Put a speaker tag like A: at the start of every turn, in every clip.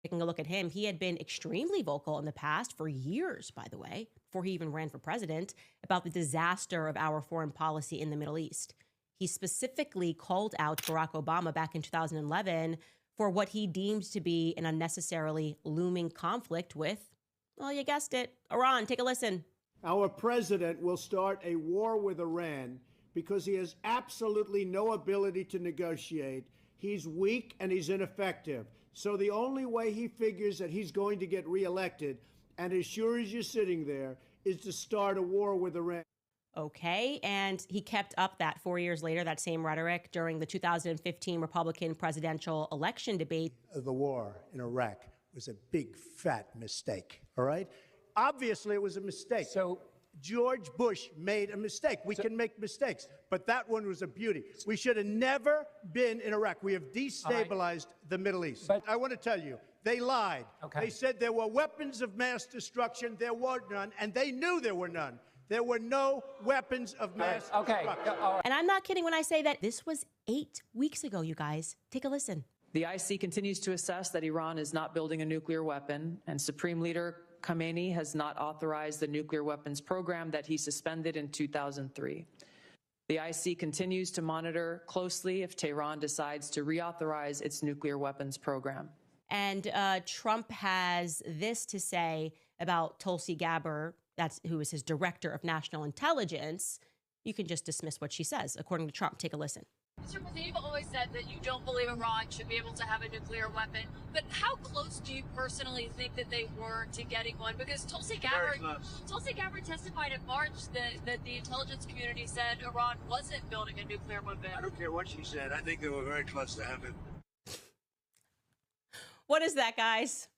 A: Taking a look at him, he had been extremely vocal in the past for years, by the way, before he even ran for president, about the disaster of our foreign policy in the Middle East. He specifically called out Barack Obama back in 2011 for what he deemed to be an unnecessarily looming conflict with, well, you guessed it, Iran. Take a listen.
B: Our president will start a war with Iran because he has absolutely no ability to negotiate. He's weak and he's ineffective. So the only way he figures that he's going to get reelected, and as sure as you're sitting there, is to start a war with Iran.
A: Okay, and he kept up that 4 years later, that same rhetoric during the 2015 Republican presidential election debate.
B: The war in Iraq was a big, fat mistake, all right? Obviously, it was a mistake.
C: So
B: George Bush made a mistake. We can make mistakes, but that one was a beauty. We should have never been in Iraq. We have destabilized the Middle East.
C: But
B: I want to tell you, they lied.
C: Okay.
B: They said there were weapons of mass destruction. There were none, and they knew there were none. There were no weapons of mass destruction.
A: And I'm not kidding when I say that this was 8 weeks ago, you guys. Take a listen.
D: The IC continues to assess that Iran is not building a nuclear weapon, and Supreme Leader Khamenei has not authorized the nuclear weapons program that he suspended in 2003. The IC continues to monitor closely if Tehran decides to reauthorize its nuclear weapons program.
A: And Trump has this to say about Tulsi Gabbard, who is his director of national intelligence. You can just dismiss what she says, according to Trump. Take a listen.
E: Mr. President, you've always said that you don't believe Iran should be able to have a nuclear weapon, but how close do you personally think that they were to getting one? Because Tulsi Gabbard testified in March that the intelligence community said Iran wasn't building a nuclear weapon.
F: I don't care what she said. I think they were very close to having it.
A: What is that, guys?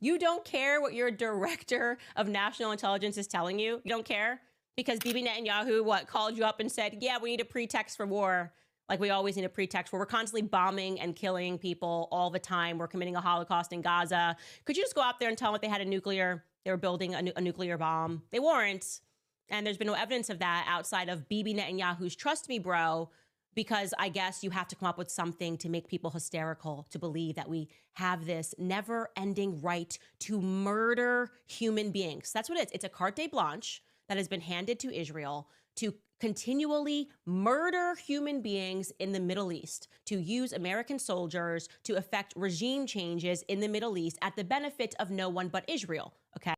A: You don't care what your director of national intelligence is telling you? You don't care? Because Bibi Netanyahu, called you up and said, yeah, we need a pretext for war. Like we always need a pretext where we're constantly bombing and killing people all the time. We're committing a Holocaust in Gaza. Could you just go out there and tell them that they were building a nuclear bomb? They weren't. And there's been no evidence of that outside of Bibi Netanyahu's trust me, bro, because I guess you have to come up with something to make people hysterical to believe that we have this never ending right to murder human beings. That's what it is. It's a carte blanche that has been handed to Israel to continually murder human beings in the Middle East, to use American soldiers to effect regime changes in the Middle East at the benefit of no one but Israel, okay?